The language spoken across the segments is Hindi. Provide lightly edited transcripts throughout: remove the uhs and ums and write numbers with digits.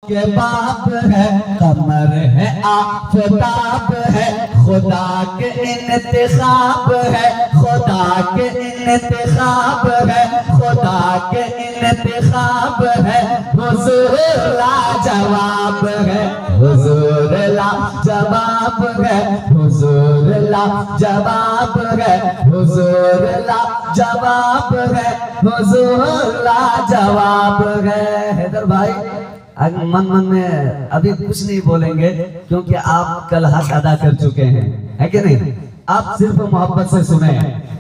के बाप है, कमर है आफताब है, खुदा के इंतखाब है, खुदा के इंतखाब है, खुदा के इंतखाब है। हुजूर लाजवाब है, हुजूर लाजवाब है, हुजूर लाजवाब है, हुजूर लाजवाब है, हुजूर लाजवाब है। हैदर भाई मन में अभी कुछ नहीं बोलेंगे क्योंकि आप कल हक अदा कर चुके हैं, है कि नहीं? आप सिर्फ मोहब्बत से सुने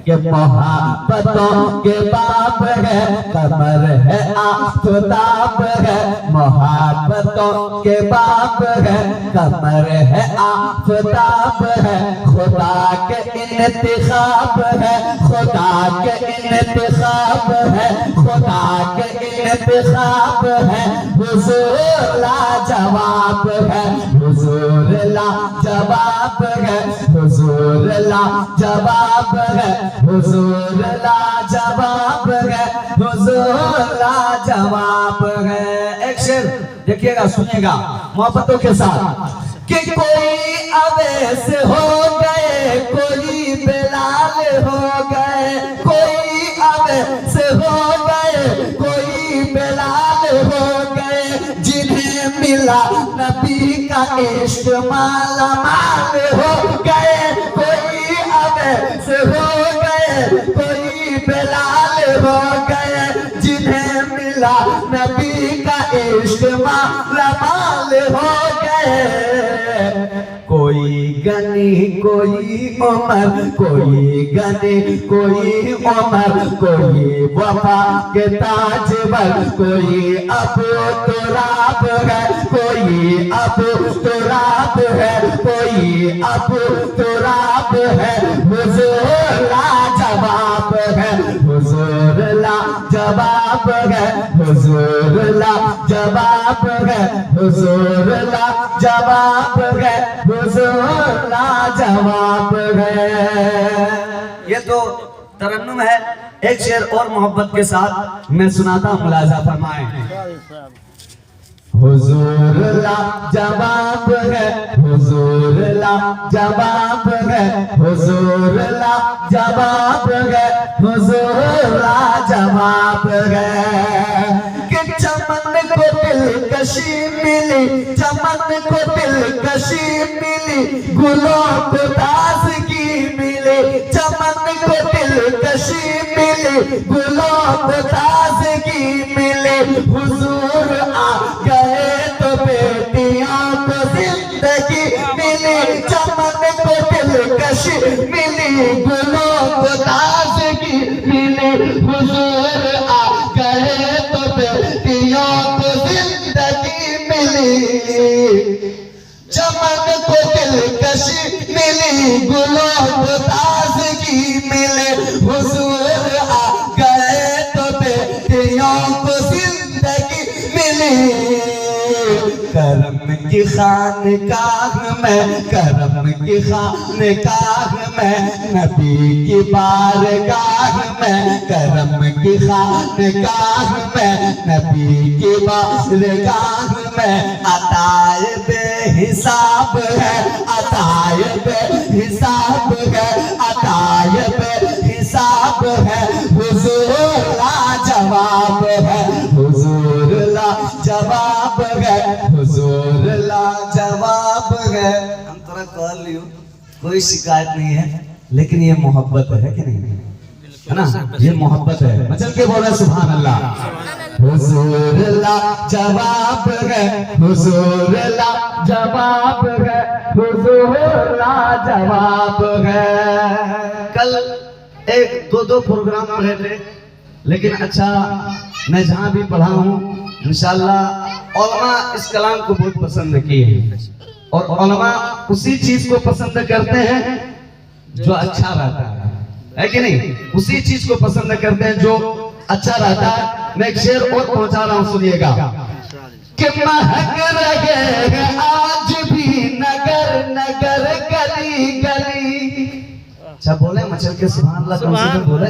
कि मोहब्बतों के बाप है, कमर है आफताब है, मोहब्बतों के बाप है, कमर है आफताब है, खुदा के इंतखाब है, खुदा के इंतखाब है, खुदा के इंतखाब है। हुजूर लाजवाब है, हुजूर लाजवाब है, हुजूर लाजवाब है, हुजूर लाजवाब है, हुजूर लाजवाब है। एक शेर देखिएगा, सुनिएगा मोहब्बतों के साथ कि कोई अवैस हो गए, कोई बिलाल हो गए, कोई अवैस हो गए, कोई बिलाल हो गए, जिन्हें मिला नबी का इश्क माला माल हो गए। कोई अवैस हो गए, कोई बिलाल हो गए, जिन्हें मिला नबी का इश्क माला माल हो गए। कोई गनी कोई उमर, कोई गनी कोई उमर, कोई वफा के ताजवर, कोई अबू तुराब है, कोई अबू तुराब है, कोई अबू तुराब है। हुजूर लाजवाब है, हुजूर लाजवाब है, हुजूर लाजवाब है, हुजूर लाजवाब है, हुजूर लाजवाब है। ये तो तरन्नुम है। एक शेर और मोहब्बत के साथ मैं सुनाता हूँ, मुलाजा फरमाएं। हुजूर लाजवाब है, हुजूर लाजवाब है, हुजूर लाजवाब है, हुजूर लाजवाब है। कि चमन को दिलकशी मिली, चमन को दिलकशी मिली, गुलों को ताज़गी मिली, चमन को दिलकशी मिली, गुलों को ताज़गी मिली। हुजूर आ गए तो बेटियों को जिंदगी मिली, चमन को दिलकशी मिली, गुलों को ताज़गी मिली। हुजूर आ गए तो बेटियों को जिंदगी मिली, चमन को दिलकशी मिली, गुलों को ताज़गी मिले। हुजूर आ गए तो बेटियों को जिंदगी मिली। करम की खानकाह में, करम की खानकाह में, नबी की बारगाह में, करम की खानकाह में, नबी की बारगाह में, अताए बेहिसाब है, अताए बेहिसाब है, अताए बेहिसाब है। हुजूर लाजवाब है, हुजूर लाजवाब है, हुजूर लाजवाब है। हम थोड़ा कह लियो, कोई शिकायत नहीं है, लेकिन ये मोहब्बत है कि नहीं, है ना? ये मोहब्बत है। मचल के बोला सुभान अल्लाह। हुजूर लाजवाब है, हुजूर लाजवाब है, हुजूर लाजवाब है। कल एक दो प्रोग्राम पढ़े थे, लेकिन अच्छा मैं जहाँ भी पढ़ा हूँ इंशाअल्लाह उलमा इस कलाम को बहुत पसंद किए हैं, और उलमा उसी चीज को पसंद करते हैं जो अच्छा रहता है कि नहीं? उसी चीज को पसंद करते हैं जो अच्छा रहता है। मैं एक शेर और पहुंचा रहा हूं, सुनिएगा। कि महक रहे हैं आज भी नगर नगर गली गली। अच्छा बोले मचल के सुभान अल्लाह, कम से कम बोले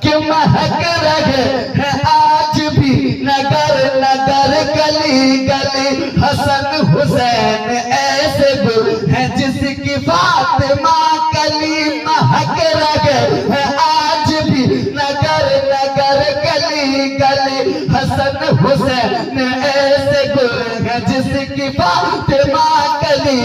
कि महक रहे हैं आज भी भी नगर नगर गली गली हसन हुसैन ऐसे गुल हैं जिसकी फातिमा कली महक रहे हैं आज भी नगर नगर गली गली हसन हुसैन ऐसे गुल हैं जिसकी फातिमा कली।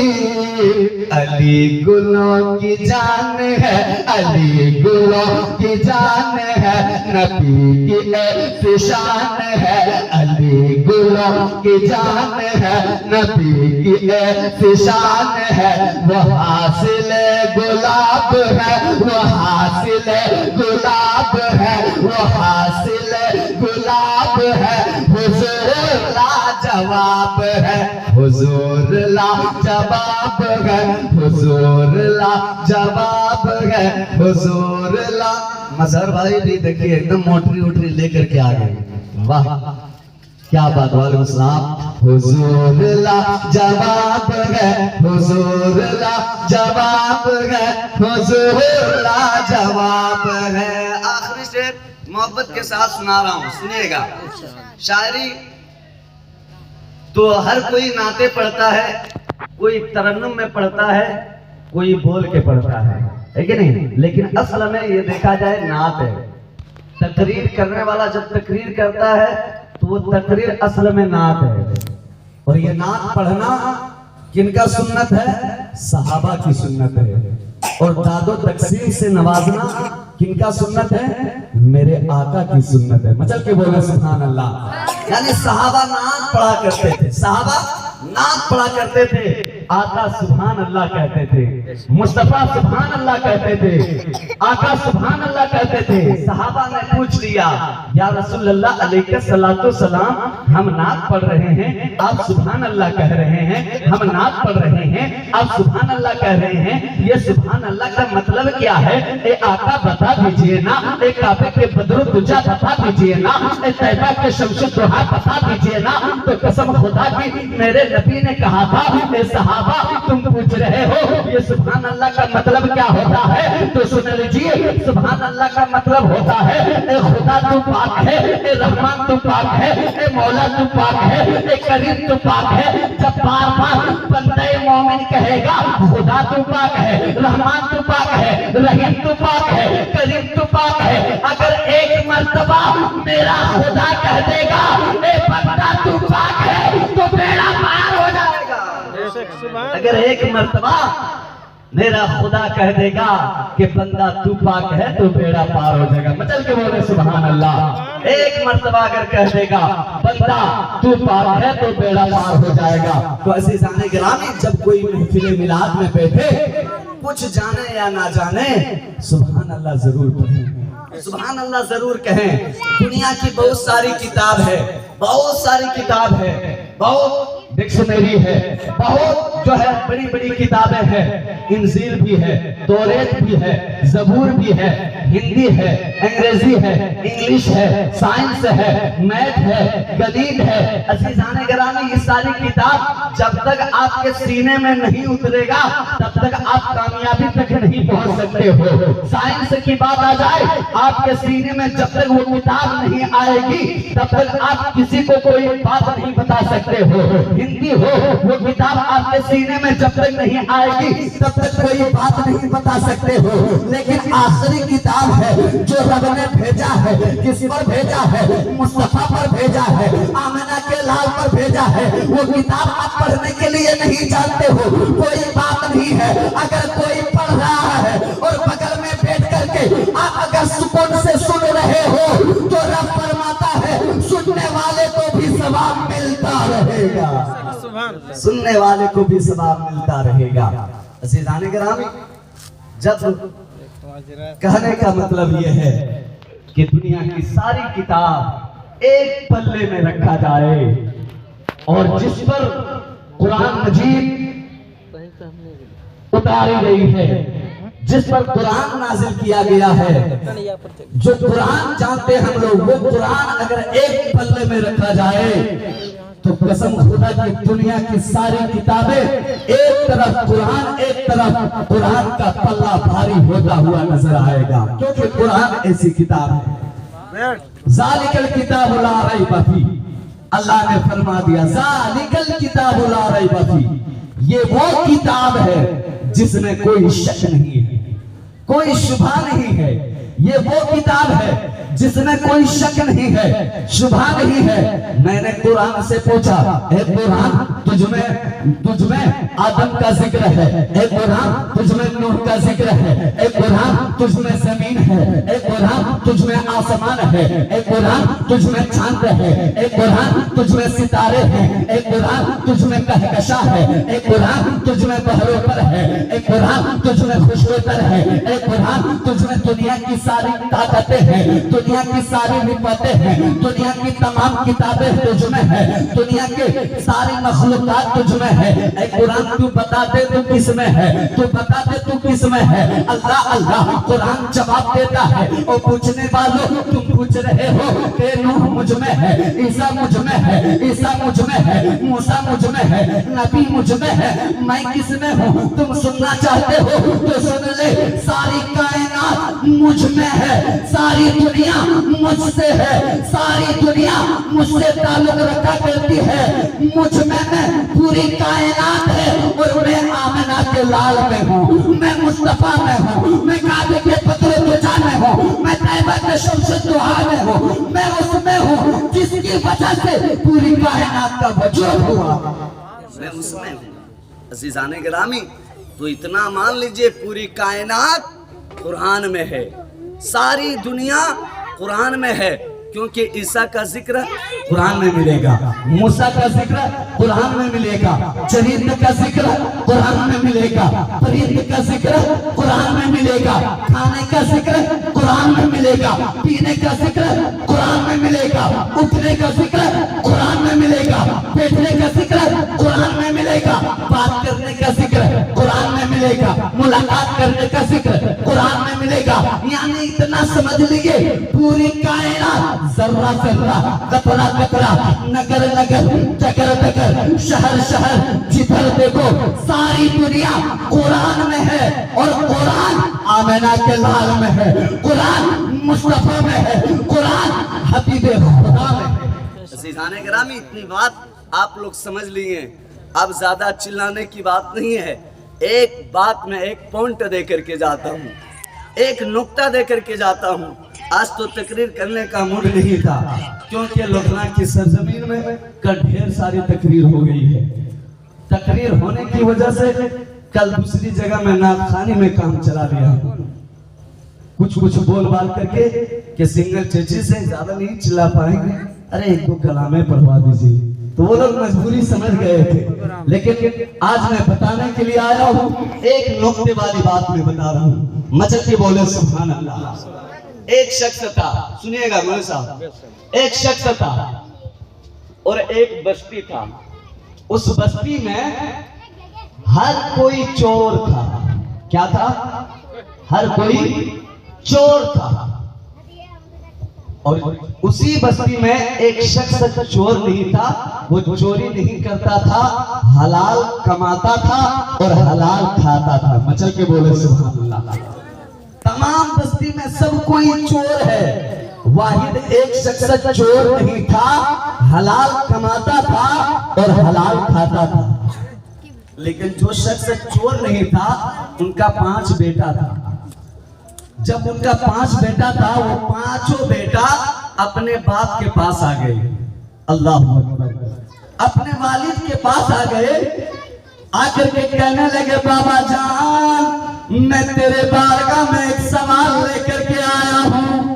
अली गुलों की जान है, अली गुलों की जान है, नबी की ऐसी शान है, अली गुलों की जान है, नबी की ऐसी शान है। वो हासिल गुलाब है, वो हासिल गुलाब है, वो हासिल गुलाब है, हुजूर लाजवाब है, हुजूर लाजवाब है, हुजूर लाजवाब है, हुजूर ला। मजहर भाई भी देखिए एकदम मोटरी उटरी लेकर के आ गए। वाह क्या बात, वालेकुम सलाम। हुजूर लाजवाब है, हुजूर लाजवाब है, हुजूर लाजवाब है। आखिरी शेर मोहब्बत के साथ सुना रहा हूँ, सुनिएगा। शायरी तो हर कोई नाते पढ़ता है, कोई तरन्नुम में पढ़ता है, कोई बोल के पढ़ता है कि नहीं? लेकिन असल में ये देखा जाए नात है। तकरीर करने वाला जब तकरीर करता है तो वो तकरीर असल में नात है। और ये नात पढ़ना किनका सुन्नत है? सहाबा की सुन्नत है। और दादो तकसीम से नवाजना किनका सुन्नत है? मेरे आका की सुन्नत है। मचल के बोले सुभान अल्लाह। यानी सहाबा नात पढ़ा करते थे, सहाबा नात पढ़ा करते थे, आका सुभान अल्लाह कहते थे, मुस्तफा सुभान अल्लाह कहते थे, आका सुभान अल्लाह कहते थे। सहाबा ने पूछ लिया, या रसूल अल्लाह अलैहि सल्लतु सलाम, हम नात पढ़ रहे हैं, आप सुभान अल्लाह कह रहे हैं, हम नात पढ़ रहे हैं, आप सुभान अल्लाह कह रहे हैं, ये सुभान अल्लाह का मतलब क्या है? ए आका बता दीजिए ना, ए काबे के बदरुद दुजा बता दीजिए ना, ए तैबा के शमशुद दुहा बता दीजिए ना। तो कसम खुदा की मेरे नबी ने कहा था, ए सहाबा तुम पूछ रहे हो ये सुभान अल्लाह का मतलब क्या होता है? तो सुन लीजिए, सुभान अल्लाह का मतलब होता है ए खुदा तू पाक है, ए रहमान तू पाक है, ए मौला तू पाक है, ए करीम तू पाक है। जब बार बार बंदे मोमिन कहेगा खुदा तू पाक है, रहमान तू पाक है, रहीम तू पाक है, करीम तू पाक है, अगर एक मर्तबा मेरा खुदा कह देगा ए बंदा तू पाक है तो बेड़ा पार हो जाएगा। अगर एक मर्तबा मेरा खुदा कह देगा कि बंदा तू पाक है तो बेड़ा पार हो जाएगा। मचल के बोले सुभान अल्लाह। एक मर्तबा अगर कह देगा बंदा तू पाक है तो बेड़ा पार हो जाएगा। तो अज़ीज़ाने गिरामी, जब कोई महफिल मिलाद में बैठे, कुछ जाने या ना जाने, सुभान अल्लाह जरूर पढ़ें, सुभान अल्लाह जरूर कहें। दुनिया की बहुत सारी किताब है, बहुत सारी किताब है, बहुत डिक्शनरी है, बहुत जो है बड़ी बड़ी किताबें हैं, इंजील भी है, तौरेत भी है, जबूर भी है, हिंदी है, अंग्रेजी है, इंग्लिश है, साइंस है, मैथ है, गणित है। अज़ीज़ाने गिरामी, ये सारी किताब जब तक आपके सीने में नहीं उतरेगा तब तक आप कामयाबी तक नहीं पहुंच सकते हो। साइंस की बात आ जाए, आपके सीने में जब तक वो किताब नहीं आएगी तब तक आप किसी को कोई बात नहीं बता सकते हो। हिंदी हो, वो किताब आपके सीने में जब तक नहीं आएगी तब तक कोई बात नहीं बता सकते हो। लेकिन आखिरी किताब है जो रब ने भेजा है, किस पर भेजा है? मुस्तफा पर भेजा है, आमिना के लाल पर भेजा है। वो किताब आप पढ़ने के लिए नहीं जानते हो, कोई बात नहीं है। अगर कोई पढ़ रहा है और बगल में बैठ करके आप अगर सुकून से सुन रहे हो तो रब फरमाता है सुनने वाले को भी सवाब मिलता रहेगा, सुनने वाले को भी सवाब मिलता रहेगा। अज़ीज़ाने गिरामी, जब कहने का मतलब यह है कि दुनिया की सारी किताब एक पल्ले में रखा जाए और जिस पर कुरान मजीद उतारी गई है, जिस पर कुरान नाजिल किया गया है, जो कुरान जानते हम लोग, वो कुरान अगर एक पल्ले में रखा जाए तो कसम खुदा की दुनिया की सारी किताबें एक तरफ कुरान, एक तरफ कुरान का पल्ला भारी होता हुआ नजर आएगा, क्योंकि कुरान ऐसी किताब है। ज़ालिकल किताबु ला रैब फीह, अल्लाह ने फरमा दिया ज़ालिकल किताबु ला रैब फीह, ये वो किताब है जिसमें कोई शक नहीं है, कोई शुबहा नहीं है। ये वो किताब है जिसमें कोई शक नहीं है, शुबहा नहीं है। मैंने कुरान से पूछा, ए कुरान तुझमें आदम का जिक्र है, ए कुरान तुझमें नूह का जिक्र है, ए कुरान तुझमें जमीन है, ए कुरान तुझमें आसमान है, ए कुरान तुझमें चांद है, ए कुरान तुझमें सितारे हैं, ए कुरान तुझमें कहकशा है, ए कुरान तुझमें बहरों पर है, ए कुरान तुझमें खुशबूतर है, ए कुरान तुझमें दुनिया की सारी ताकतें हैं, दुनिया की सारी निपतें हैं, दुनिया की तमाम किताबें तुझमें है, दुनिया के सारी मखलूकात तुझमें है। ऐ कुरान तू बता दे तू किस में है, तू बता दे तू किस में है। अल्लाह अल्लाह कुरान जवाब देता है, और पूछने वालों तुम पूछ रहे हो कि नूह मुझ में है, ईसा मुझ में है, ईसा मुझ में है, मूसा मुझ में है, नबी मुझ में है, मैं किस में हूँ? तुम सुनना चाहते हो तो सुन ले, सारी कायनात मुझ में है, सारी दुनिया मुझसे है, सारी दुनिया मुझसे ताल्लुक रखा करती है, मुझ में पूरी कायनात है। और मैं आमिना के लाल में हूँ, मैं मुस्तफा में हूँ, मैं काबे के पत्रे तुझा में हूँ, मैं तैयबा के शम्स दुहा में हूँ, मैं उसमें हूँ जिसकी वजह से पूरी कायनात का वजूद हुआ, मैं उसमें हूँ। अज़ीज़ाने गिरामी, तो इतना मान लीजिए पूरी कायनात कुरान में है, सारी दुनिया कुरान में है, क्योंकि ईसा का जिक्र कुरान में मिलेगा, मूसा का जिक्र कुरान में मिलेगा, चरित्र का जिक्र कुरान में मिलेगा, परिंद का जिक्र कुरान में मिलेगा, खाने का जिक्र कुरान में मिलेगा, पीने का जिक्र कुरान में मिलेगा, उठने का जिक्र कुरान में मिलेगा, बैठने का जिक्र कुरान में मिलेगा, बात करने का जिक्र कुरान में मिलेगा, मुलाकात करने का जिक्र कुरान में मिलेगा। यानी इतना समझ लीजिए पूरी कायनात, जर्रा जर्रा, कतरा कतरा, नगर नगर, टकर टकर, शहर शहर, जिधर देखो सारी दुनिया कुरान में है, और कुरान आमिना के लाल में है, कुरान मुस्तफा में है, कुरान हबीबे खुदा में है। अज़ीज़ाने गिरामी, इतनी बात आप लोग समझ लिए, अब ज्यादा चिल्लाने की बात नहीं है। एक बात में एक पॉइंट दे करके जाता हूँ, एक नुक्ता दे करके जाता हूँ। आज तो तकरीर करने का मूड नहीं था, क्योंकि लुधियाना की सरजमीन में कल ढेर सारी तकरीर हो गई है। तकरीर होने की वजह से कल दूसरी जगह में नाथखानी में काम चला लिया, कुछ कुछ बोल बाल करके कि सिंगल चेची से ज्यादा नहीं चिल्ला पाएंगे, अरे एक दो कलामें पढ़वा दीजिए, तो वो लोग मजबूरी समझ गए थे। लेकिन आज मैं बताने के लिए आया हूँ, एक नुक्ते वाली बात मैं बता रहा हूँ, मचल के बोले सुभान अल्लाह। एक शख्स था, सुनिएगा मोहन साहब, एक शख्स था और एक बस्ती था। उस बस्ती में हर कोई चोर था। क्या था? हर कोई चोर था। और उसी बस्ती में एक शख्स चोर नहीं था, वो चोरी नहीं करता था, हलाल कमाता था और हलाल खाता था। मचल के बोले सुभान अल्लाह। तमाम बस्ती में सब कोई चोर है, वाहिद एक शख्स चोर नहीं था, हलाल कमाता था और हलाल खाता था। लेकिन जो शख्स चोर नहीं था, उनका 5 बेटा था। जब उनका 5 बेटा था, वो 5 बेटा अपने बाप के पास आ गए। अल्लाह अकबर। अपने वालिद के पास आ गए, आकर के कहने लगे, बाबा जान, मैं तेरे बारगाह में एक सवाल लेकर के आया हूँ,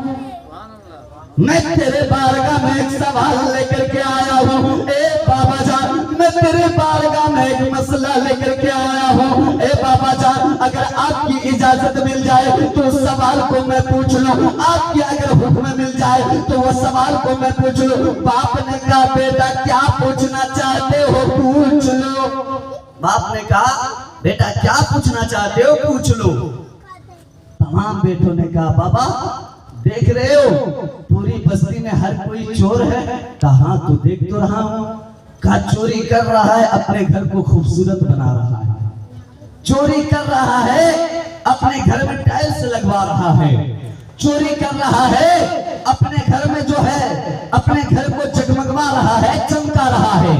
मैं तेरे बारगाह में एक सवाल लेकर के आया हूँ। ए बाबा जान, मैं तेरे बारगाह में एक मसला लेकर के आया हूँ। ए बाबा जान, अगर आपकी इजाजत मिल जाए तो उस सवाल को मैं पूछ लूं, आपकी अगर हुक्म मिल जाए तो वो सवाल को मैं पूछ लूं। बाप ने कहा, बेटा क्या पूछना चाहते हो, पूछ लो। बाप ने कहा, बेटा क्या पूछना चाहते हो, पूछ लो। तमाम बेटों ने कहा, बाबा देख रहे हो पूरी बस्ती में हर कोई चोर है। कहा तो देख तो रहा हूं। कहा चोरी कर रहा है, अपने घर को खूबसूरत बना रहा है, चोरी कर रहा है, अपने घर में टाइल्स लगवा रहा है, चोरी कर रहा है, अपने घर में जो है अपने घर को जगमगवा रहा है, चमका रहा है।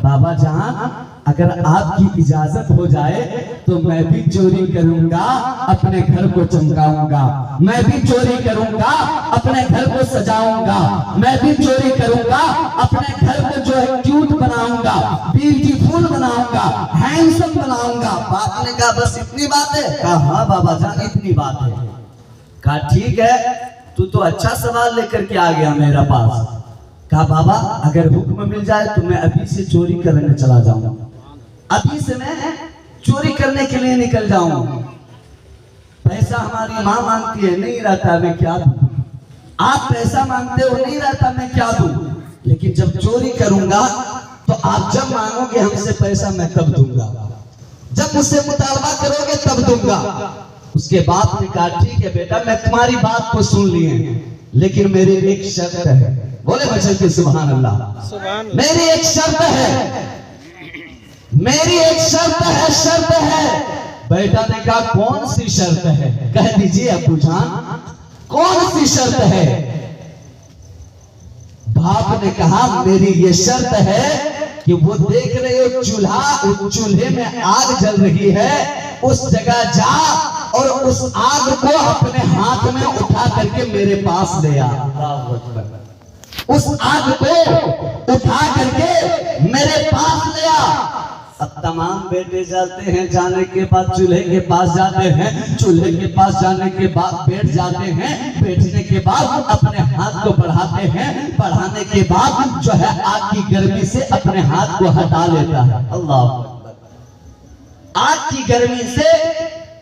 बाबा जान अगर आपकी इजाजत हो जाए तो मैं भी चोरी करूंगा, अपने घर को चमकाऊंगा। मैं भी चोरी करूंगा, अपने घर को सजाऊंगा। मैं भी चोरी करूंगा, अपने घर को जो है क्यूट बनाऊंगा, ब्यूटीफुल बनाऊंगा, हैंडसम बनाऊंगा। बाप ने कहा बस इतनी बात है? कहा हाँ बाबा जान इतनी बात है। कहा ठीक है, तू तो अच्छा सवाल लेकर के आ गया मेरा पास। कहा बाबा अगर हुक्म मिल जाए तो मैं अभी से चोरी करने चला जाऊंगा, अभी से मैं चोरी करने के लिए निकल जाऊंगा। पैसा हमारी माँ मांगती है, नहीं रहता मैं क्या दूं। आप पैसा मांगते हो, नहीं रहता मैं क्या दूं। लेकिन जब चोरी करूंगा तो आप जब मांगोगे हमसे पैसा मैं तब दूंगा, जब मुझसे मुतालबा करोगे तब दूंगा। उसके बाप ने कहा ठीक है बेटा मैं तुम्हारी बात को सुन लिए, लेकिन मेरी एक शर्त है। बोले बच्चे के सुभान अल्लाह। मेरी एक शर्त है, मेरी एक शर्त है, शर्त है। बेटा ने कहा कौन सी शर्त है? कह दीजिए अब्बू जान कौन सी शर्त है? बाप ने कहा मेरी ये शर्त है कि वो देख रहे हो चूल्हा, उस चूल्हे में आग जल रही है, उस जगह जा और उस आग को अपने हाथ में उठा करके मेरे पास ले आ। उस आग को उठा करके मेरे पास ले आ। अब तमाम बेटे जाते हैं, जाने के बाद चूल्हे के पास जाते हैं, चूल्हे के पास जाने के बाद बैठ जाते हैं, बैठने के बाद अपने हाथ को बढ़ाते हैं, बढ़ाने के बाद जो है आग की गर्मी से अपने हाथ को हटा लेता है। अल्लाह अकबर। आग की गर्मी से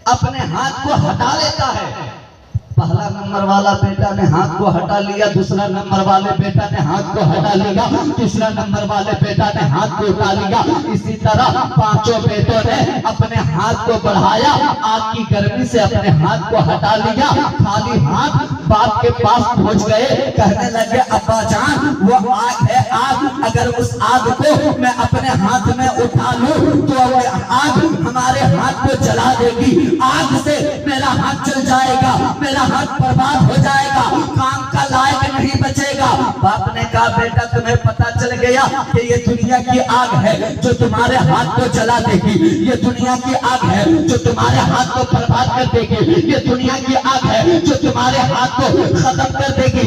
अपने हाथ को हटा लेता है। पहला नंबर वाला बेटा ने हाथ को हटा लिया, दूसरा नंबर वाले बेटा ने हाथ को हटा लिया, तीसरा नंबर वाले बेटा ने हाथ को उठा लिया। इसी तरह पांचों बेटों ने अपने हाथ को बढ़ाया, आग की गर्मी से अपने हाथ को हटा लिया। खाली हाथ बाप के पास पहुंच गए, कहने लगे अब्बा जान वो आग है आग, अगर उस आग को मैं अपने हाथ में उठा लूं तो आग हमारे हाथ को जला देगी, आग से मेरा हाथ जल जाएगा, मेरा हाथ बर्बाद हो जाएगा, काम का लायक नहीं बचेगा। बाप ने कहा बेटा तुम्हें पता चल गया कि ये दुनिया की आग है जो तुम्हारे हाथ को जला देगी, ये दुनिया की आग है जो तुम्हारे हाथ को बर्बाद कर देगी, ये दुनिया की आग है जो तुम्हारे हाथ को खत्म कर देगी,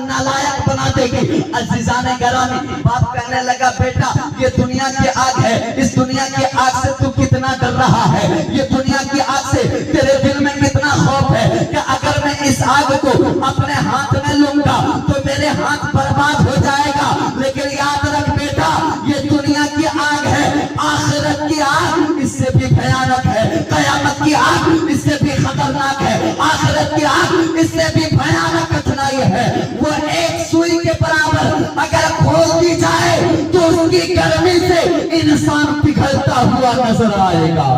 नालायक बना देगी। अजीजाने घराने बाप कहने लगा बेटा ये दुनिया की आग है, इस दुनिया की आग से तू कितना डर रहा है, ये दुनिया की आग से तेरे दिल में कितना खौफ है कि अगर मैं इस आग को अपने हाथ में लूंगा तो मेरे हाथ बर्बाद हो जाएगा। लेकिन याद रख बेटा ये दुनिया की आग है, आखिरत की आग इससे भी भयानक है, कयामत की आग इससे भी खतरनाक है, आखिरत की आग इससे भी भयानक कठिनाई है। वो एक सुई के बराबर अगर खोल दी जाए तो उसकी गर्मी से इंसान पिघलता हुआ नजर आएगा।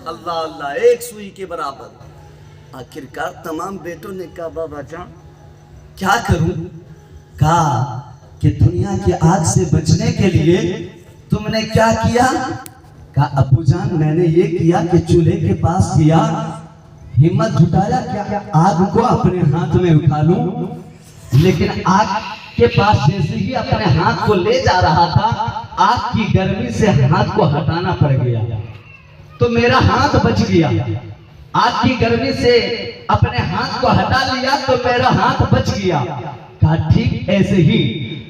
अल्लाह अल्लाह, एक सुई के बराबर। आखिरकार तमाम बेटों ने कहा बाबा जान क्या करूं? कहा कि दुनिया की आग से बचने के लिए तुमने क्या किया? कहा अब्बू जान मैंने ये किया कि चूल्हे के पास किया, हिम्मत जुटाया क्या आग को अपने हाथ में उठा लूं, लेकिन आग के पास जैसे ही अपने हाथ को ले जा रहा था आग की गर्मी से हाथ को हटाना पड़ गया, तो मेरा हाथ बच गया। आग की गर्मी से अपने हाथ को हटा लिया तो मेरा हाथ बच गया। कहा ठीक ऐसे ही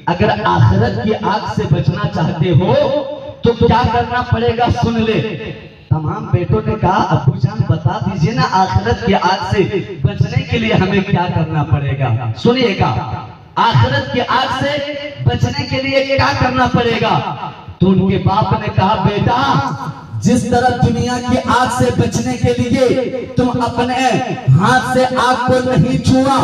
अगर आखिरत की आग से बचना चाहते हो तो क्या करना पड़ेगा सुन ले। तमाम बेटों ने कहा अब्बू जान बता दीजिए ना आखिरत की आग से बचने के लिए हमें क्या करना पड़ेगा। सुनिएगा आखिरत की आग से बचने के लिए क्या करना पड़ेगा। तो उनके बाप ने कहा बेटा जिस तरह दुनिया की आग से बचने के लिए तुम अपने हाथ से आग को नहीं छुआ,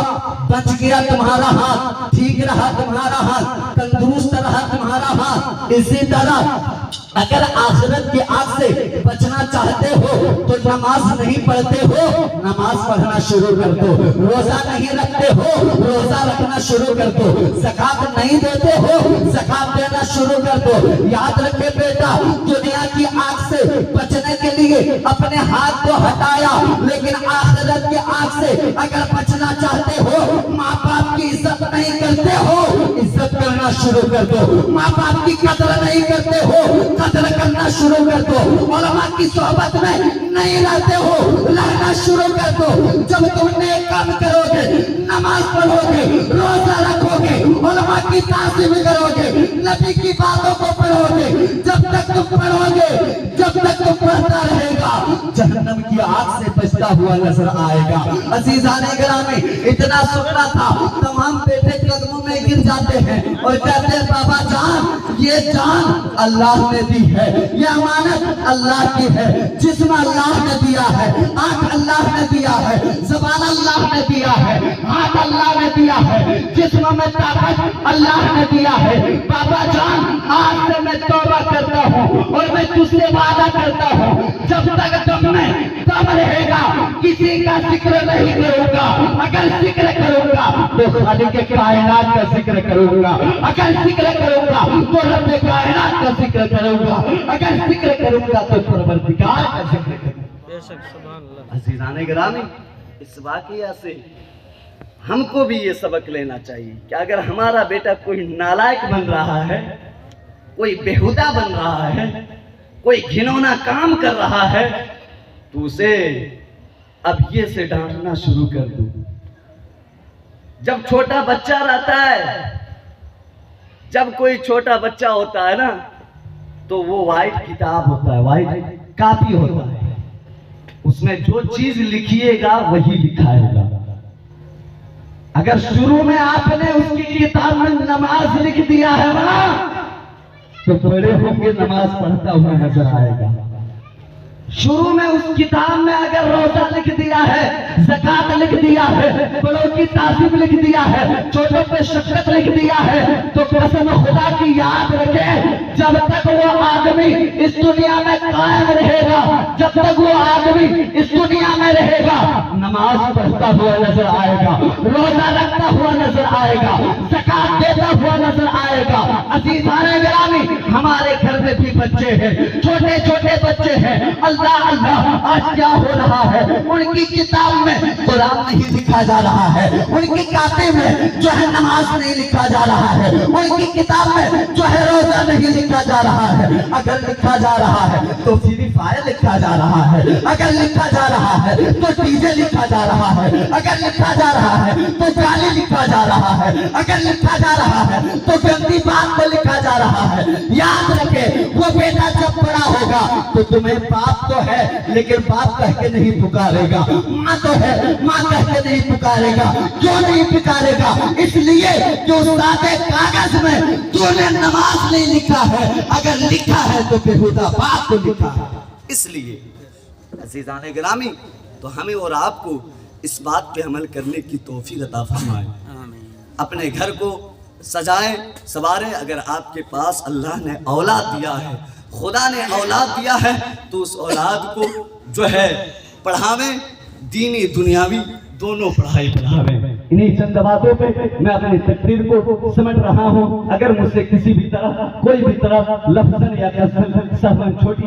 बच गया तुम्हारा हाथ, ठीक रहा तुम्हारा हाथ, तंदुरुस्त रहा तुम्हारा हाथ, इसी तरह अगर आखिरत की आग से बचना चाहते हो तो नमाज नहीं पढ़ते हो, नमाज पढ़ना शुरू कर दो, रोजा नहीं रखते हो, रोजा रखना शुरू कर दो, ज़कात नहीं देते हो, ज़कात देना शुरू कर दो। याद रखे बेटा दुनिया की आग से बचने के लिए अपने हाथ को हटाया, लेकिन आखिरत की आग से अगर बचना चाहते हो, माँ बाप की इज्जत नहीं करते हो, इज्जत करना शुरू कर दो। माँ बाप की कदर नहीं करते हो, कदर करना शुरू कर दो। उलमा की सोहबत में नहीं रहते हो, रहना शुरू कर दो। जब तुम नेक काम करोगे, नमाज पढ़ोगे, रोजा रखोगे, उलमा की ताज़ीम करोगे, नबी की बातों को पढ़ोगे, जब तक तुम पढ़ोगे, जब तक तुम पढ़ता रहेगा, जहन्नम की आग से बचता हुआ नजर आएगा। अजीजाने गिरामी, इतना सुनना था, तमाम बेटे कदमों में गिर जाते हैं और कहते हैं बाबा जान, ये जान अल्लाह ने दी है, ये अमानत अल्लाह की है, जिस्म अल्लाह ने दिया है, आंख अल्लाह ने दिया है, ज़बान अल्लाह ने दिया है, हाथ अल्लाह ने दिया है, जिस्म में ताकत अल्लाह ने दिया है। बाबा जान, आज से मैं तौबा करता हूँ और मैं तुझसे वादा करता हूँ, जब तक तुम में दम रहेगा किसी का जिक्र नहीं करूंगा। अगर जिक्र करूंगा तो खालिक के कायनात का जिक्र करूंगा, अगर जिक्र करूंगा तो रब्बे कायनात का जिक्र करूंगा, अगर जिक्र करूंगा तो परवरदिगार का जिक्र करूंगा। अजीज़ाने गिरामी, इस वाकया से हमको भी ये सबक लेना चाहिए कि अगर हमारा बेटा कोई नालायक बन रहा है, कोई बेहुदा बन रहा है, कोई घिनौना काम कर रहा है, तो उसे अब ये से डांटना शुरू कर दो। जब छोटा बच्चा रहता है, जब कोई छोटा बच्चा होता है ना, तो वो वाइट किताब होता है, वाइट कापी होता है, उसमें जो चीज लिखिएगा वही लिखाएगा। अगर शुरू में आपने उसकी किताब में नमाज लिख दिया है ना, तो बड़े होकर नमाज पढ़ता हुआ नजर आएगा। शुरू में उस किताब में अगर रोजा लिख दिया है, ज़कात लिख दिया है, बड़ों की ताज़ीम लिख दिया है, छोटों पे शफ़क़त लिख दिया है, तो कसम खुदा की याद रखे, जब तक वो आदमी इस दुनिया में कायम रहेगा, जब तक वो आदमी इस दुनिया में रहेगा, नमाज पढ़ता हुआ नजर आएगा, रोजा रखता हुआ नजर आएगा, ज़कात देता हुआ नजर आएगा। अज़ीज़ाने गिरामी, हमारे घर में भी बच्चे हैं, छोटे छोटे बच्चे हैं। अल्लाह अल्लाह, आज क्या हो रहा है? उनकी किताब में कुरान नहीं लिखा जा रहा है, उनकी कापी में जो है नमाज नहीं लिखा जा रहा है, उनकी किताब में जो है रोजा नहीं लिखा जा रहा है। अगर लिखा जा रहा है तो फ्री फायर लिखा जा रहा है, अगर लिखा जा रहा है तो डीजे लिखा जा रहा है, अगर लिखा जा रहा है तो गाली लिखा जा रहा है, अगर लिखा जा रहा है तो गंदी बात को लिखा जा रहा है। याद रखे, वो बेटा जब बड़ा होगा तो तुम्हें बाप तो है, लेकिन बाप कह के नहीं पुकारेगा, माँ तो है, माँ कह के नहीं पुकारेगा। क्यों नहीं पुकारेगा? इसलिए कि उस सादे कागज में तूने नमाज नहीं लिखा है, अगर लिखा है तो बेहुदा बाप को लिखा है। इसलिए अज़ीज़ाने गिरामी, तो हमें और आपको इस बात पे अमल करने की तौफीक अता फरमाए। अपने घर को सजाएं, सवारें। अगर आपके पास अल्लाह ने औलाद दिया है, खुदा ने औलाद दिया है, तो उस औलाद को जो है पढ़ावें, दीनी दुनियावी दोनों पढ़ाई पढ़ावें। इन्हीं चंद बातों पे मैं अपनी तकरीर को समझ रहा हूँ। अगर मुझसे किसी भी तरह कोई भी तरह लफ्ज़न या कसरन छोटी